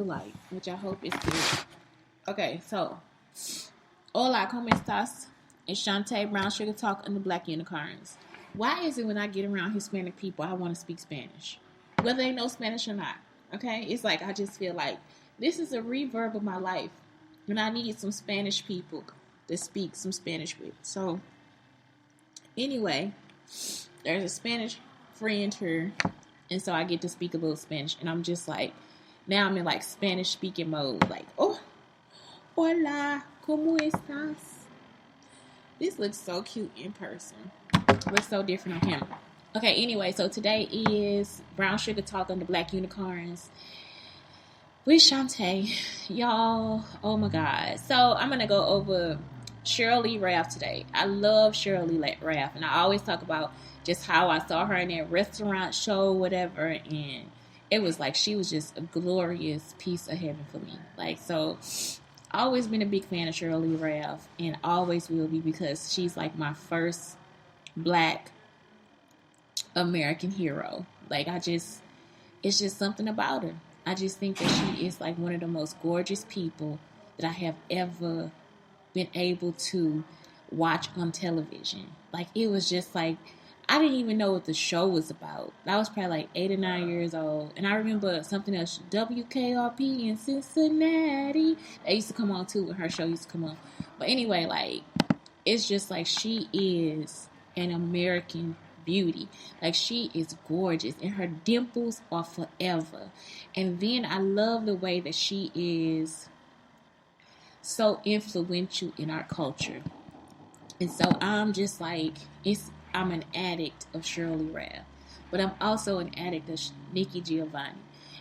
light, which I hope is good. Okay, so hola, ¿cómo estás? It's Shantae Brown Sugar Talk and the Black Unicarns. Why is it when I get around Hispanic people, I want to speak Spanish? Whether they know Spanish or not. Okay? It's like I just feel like this is a reverb of my life. And I need some Spanish people to speak some Spanish with. So, anyway, there's a Spanish friend here. And so I get to speak a little Spanish. And I'm just like, now I'm in like Spanish speaking mode. Like, oh, hola, ¿cómo estás? This looks so cute in person. Looks so different on camera. Okay, anyway, so today is Brown Sugar Talk on the Black Unicarns with Shantae. Y'all, oh my God. So I'm going to go over Sheryl Lee Ralph today. I love Sheryl Lee Ralph. And I always talk about just how I saw her in that restaurant show, whatever. And it was like she was just a glorious piece of heaven for me. Like, so always been a big fan of Sheryl Lee Ralph. And always will be because she's like my first Black American hero. Like, it's just something about her. I just think that she is like one of the most gorgeous people that I have ever been able to watch on television. Like, it was just like, I didn't even know what the show was about. I was probably like 8 or 9 years old. And I remember something else, WKRP in Cincinnati. That used to come on too when her show used to come on. But anyway, like, it's just like she is an American beauty. Like, she is gorgeous and her dimples are forever. And then I love the way that she is so influential in our culture. And so I'm just like, I'm an addict of Sheryl Lee Ralph, but I'm also an addict of Nikki Giovanni.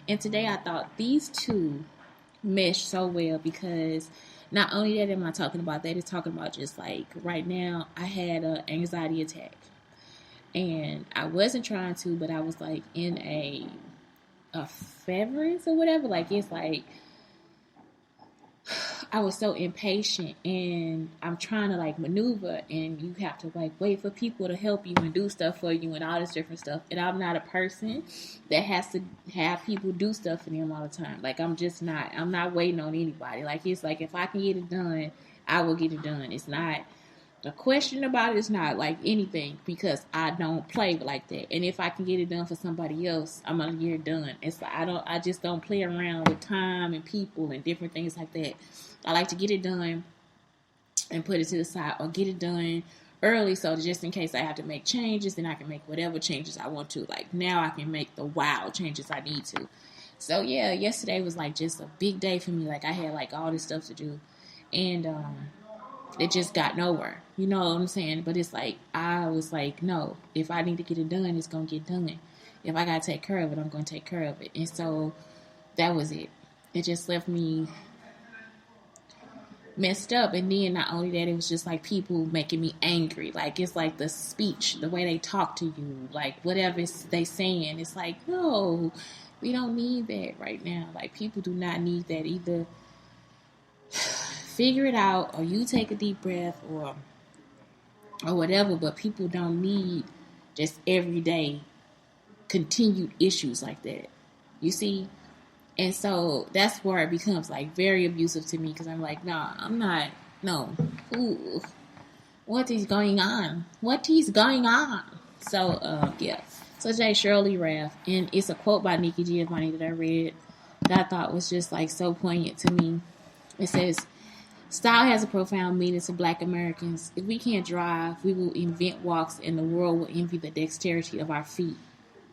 And today I thought these two mesh so well because not only that am I talking about that, it's talking about just like right now I had an anxiety attack. And I wasn't trying to, but I was like in a fervence or whatever. Like, it's like I was so impatient and I'm trying to like maneuver and you have to like wait for people to help you and do stuff for you and all this different stuff. And I'm not a person that has to have people do stuff for them all the time. Like, I'm not waiting on anybody. Like, it's like if I can get it done, I will get it done. It's not a question about it. It's not like anything because I don't play like that. And if I can get it done for somebody else, I'm gonna get it done. It's like I just don't play around with time and people and different things like that. I like to get it done and put it to the side or get it done early so just in case I have to make changes, then I can make whatever changes I want to. Like, now I can make the wild changes I need to. So yeah, yesterday was like just a big day for me. Like, I had like all this stuff to do and it just got nowhere. You know what I'm saying? But it's like, I was like, no, if I need to get it done, it's going to get done. If I got to take care of it, I'm going to take care of it. And so that was it. It just left me messed up. And then not only that, it was just like people making me angry. Like, it's like the speech, the way they talk to you, like whatever they saying. It's like, no, we don't need that right now. Like, people do not need that either. Figure it out, or you take a deep breath, or whatever. But people don't need just everyday continued issues like that. You see? And so that's where it becomes like very abusive to me because I'm like, nah, I'm not. No, ooh, what is going on? What is going on? So yeah. So today, Sheryl Lee Ralph, and it's a quote by Nikki Giovanni that I read that I thought was just like so poignant to me. It says, "Style has a profound meaning to Black Americans. If we can't drive, we will invent walks and the world will envy the dexterity of our feet."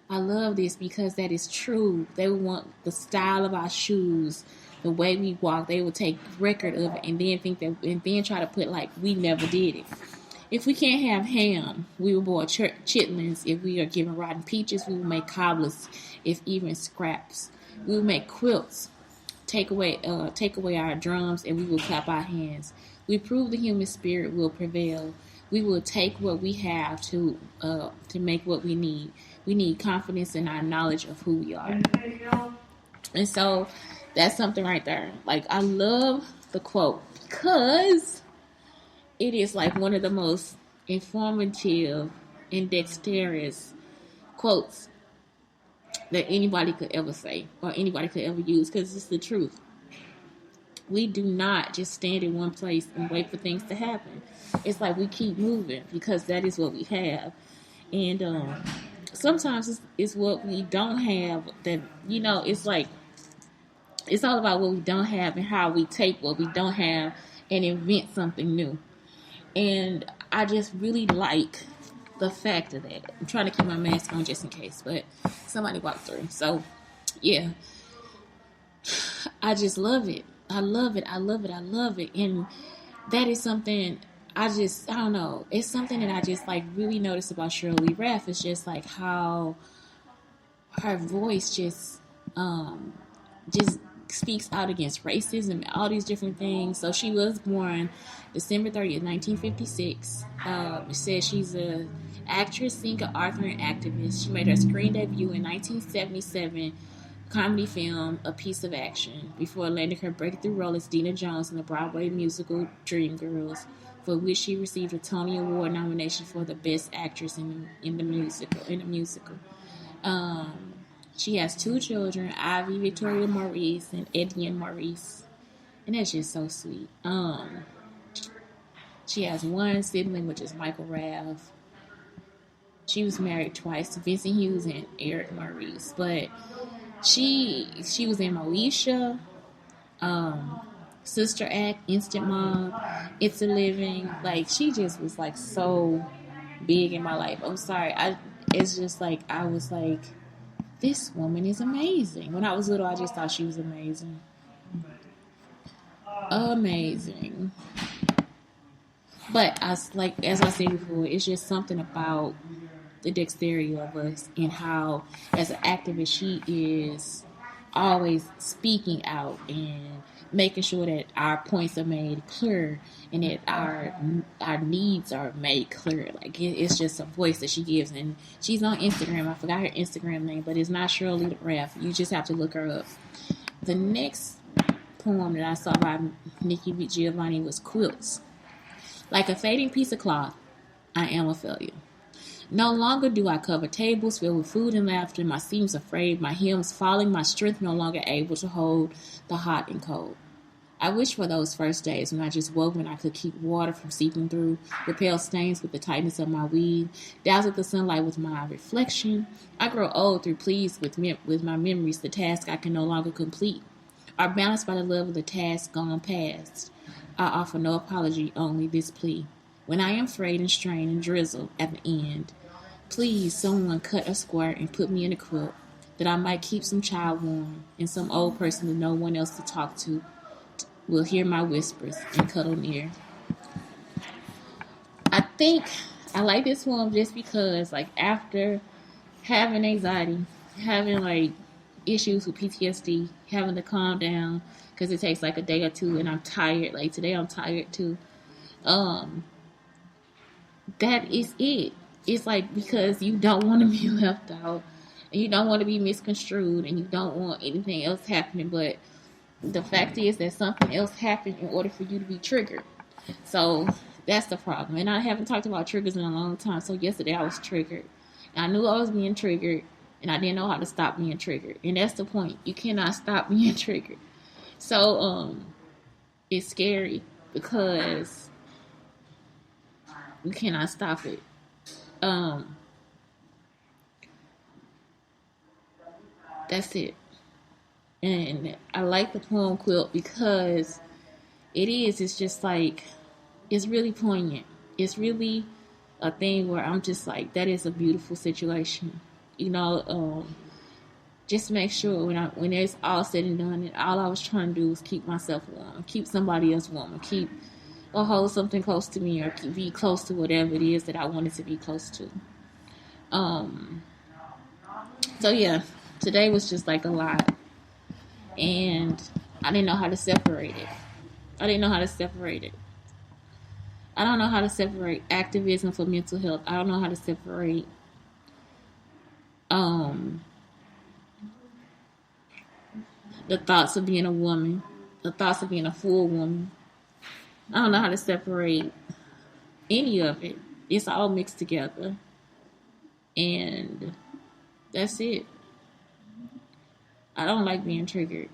I love this because that is true. They would want the style of our shoes, the way we walk. They would take record of it and then try to put like we never did it. If we can't have ham, we will boil chitterlings. If we are given rotten peaches, we will make cobblers. If even scraps, we will make quilts. Take away our drums, and we will clap our hands. We prove the human spirit will prevail. We will take what we have to make what we need. We need confidence in our knowledge of who we are. And so that's something right there. Like, I love the quote because it is like one of the most informative and dexterous quotes that anybody could ever say or anybody could ever use, because it's the truth. We do not just stand in one place and wait for things to happen. It's like we keep moving because that is what we have. And sometimes it's what we don't have that, it's like, it's all about what we don't have and how we take what we don't have and invent something new. And I just really like the fact of that. I'm trying to keep my mask on just in case, but somebody walked through. So, yeah. I just love it. I love it. I love it. I love it. And that is something I don't know. It's something that I just like really noticed about Sheryl Lee Ralph. It's just like how her voice just speaks out against racism and all these different things. So she was born December 30th, 1956. It says she's a actress, singer, author, and activist. She made her screen debut in 1977 comedy film A Piece of Action before landing her breakthrough role as Dina Jones in the Broadway musical Dreamgirls, for which she received a Tony Award nomination for the Best Actress in the musical. She has 2 children, Ivy Victoria Maurice and Edian Maurice, and that's just so sweet. She has 1 sibling, which is Michael Ralph. She was married twice to Vincent Hughes and Eric Maurice, but she was in Moesha, Sister Act, Instant Mom, It's a Living. Like, she just was like so big in my life. I'm sorry. It's just like I was like, this woman is amazing. When I was little, I just thought she was amazing. Amazing. But as I said before, it's just something about the dexterity of us and how, as an activist, she is always speaking out and making sure that our points are made clear and that our needs are made clear. Like, it's just a voice that she gives. And she's on Instagram. I forgot her Instagram name, but it's not Sheryl Lee Ralph. You just have to look her up. The next poem that I saw by Nikki Giovanni was Quilts. Like a fading piece of cloth, I am a failure. No longer do I cover tables filled with food and laughter, my seams afraid, my hems falling, my strength no longer able to hold the hot and cold. I wish for those first days when I just woke and I could keep water from seeping through, repel stains with the tightness of my weave, dazzle the sunlight with my reflection. I grow old through pleased with my memories, the task I can no longer complete, are balanced by the love of the task gone past. I offer no apology, only this plea. When I am frayed and strained and drizzled at the end, please, someone cut a square and put me in a quilt, that I might keep some child warm and some old person that no one else to talk to will hear my whispers and cuddle near. I think I like this poem just because, like, after having anxiety, having, like, issues with PTSD, having to calm down because it takes, like, a day or two, and I'm tired. Like, today I'm tired, too. That is it. It's like, because you don't want to be left out, and you don't want to be misconstrued, and you don't want anything else happening, but the fact is that something else happened in order for you to be triggered. So that's the problem. And I haven't talked about triggers in a long time. So yesterday I was triggered. And I knew I was being triggered, and I didn't know how to stop being triggered. And that's the point. You cannot stop being triggered. So it's scary because you cannot stop it. That's it. And I like the poem Quilt because it's just like, it's really poignant. It's really a thing where I'm just like, that is a beautiful situation. Just make sure when it's all said and done, and all I was trying to do was keep myself warm, keep somebody else warm, or hold something close to me, or be close to whatever it is that I wanted to be close to. So yeah, today was just like a lot. And I didn't know how to separate it. I don't know how to separate activism for mental health. I don't know how to separate the thoughts of being a woman, the thoughts of being a full woman. I don't know how to separate any of it. It's all mixed together. And that's it. I don't like being triggered.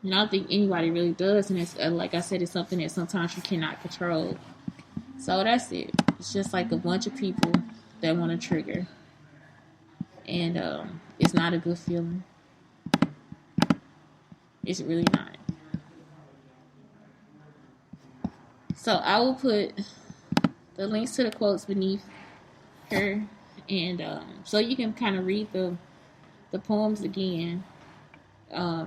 And I don't think anybody really does. And it's like I said, it's something that sometimes you cannot control. So that's it. It's just like a bunch of people that want to trigger. And it's not a good feeling. It's really not. So I will put the links to the quotes beneath her. And so you can kind of read the poems again.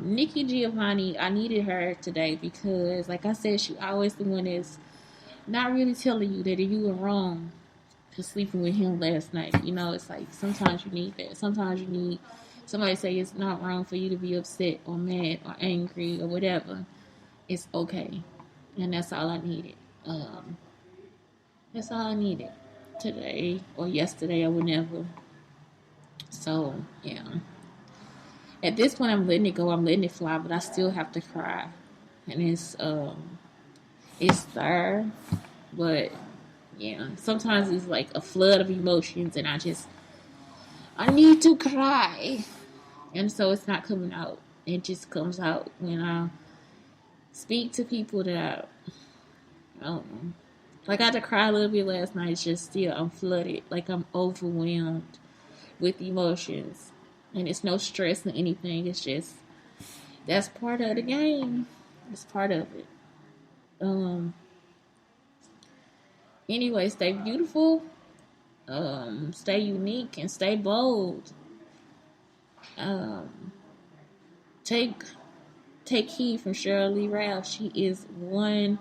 Nikki Giovanni, I needed her today because, like I said, she always the one that's not really telling you that you were wrong for sleeping with him last night. You know, it's like sometimes you need that. Sometimes you need somebody to say it's not wrong for you to be upset or mad or angry or whatever. It's okay. And that's all I needed. That's all I needed today or yesterday or whenever. So, yeah. At this point, I'm letting it go. I'm letting it fly, but I still have to cry. And it's there, but yeah, sometimes it's like a flood of emotions, and I need to cry, and so it's not coming out. It just comes out when I speak to people that I don't know. Like I had to cry a little bit last night. It's just still I'm flooded, like I'm overwhelmed with emotions, and it's no stress or anything. It's just that's part of the game. It's part of it. Anyway, stay beautiful, stay unique, and stay bold. Take heed from Sheryl Lee Ralph. She is one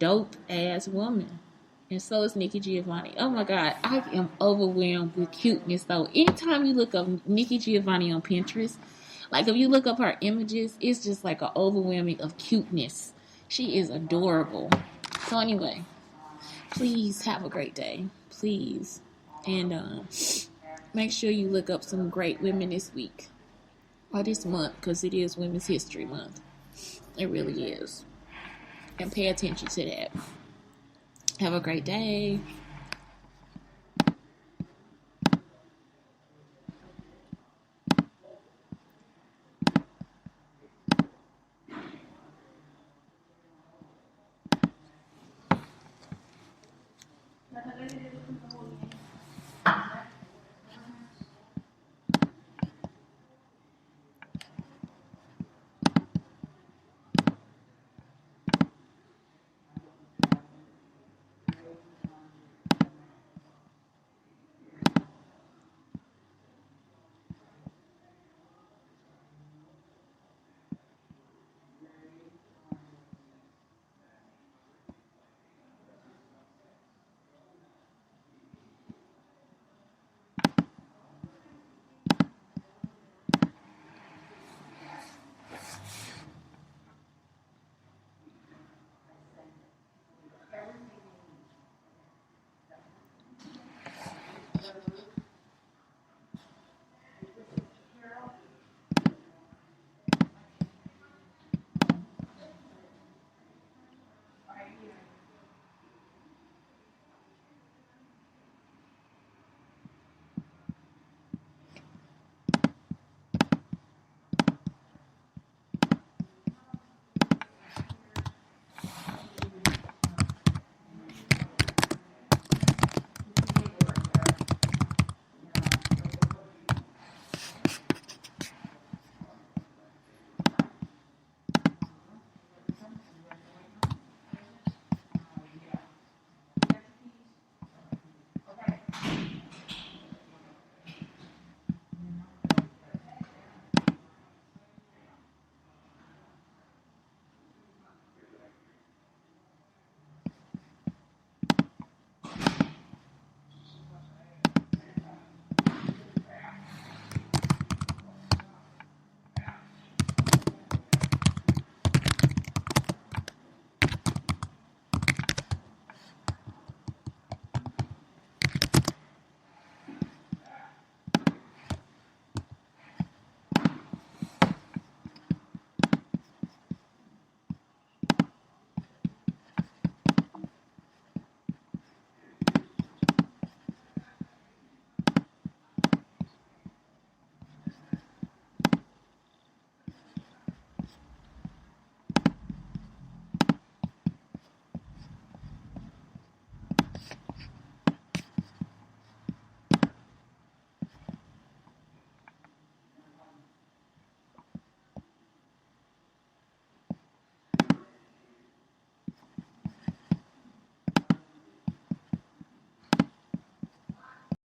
dope ass woman, and so is Nikki Giovanni. Oh my God, I am overwhelmed with cuteness though. Anytime you look up Nikki Giovanni on Pinterest, like if you look up her images, it's just like an overwhelming of cuteness. She is adorable. So anyway, please have a great day. Please. And make sure you look up some great women this week. Or this month, because it is Women's History Month. It really is. And pay attention to that. Have a great day.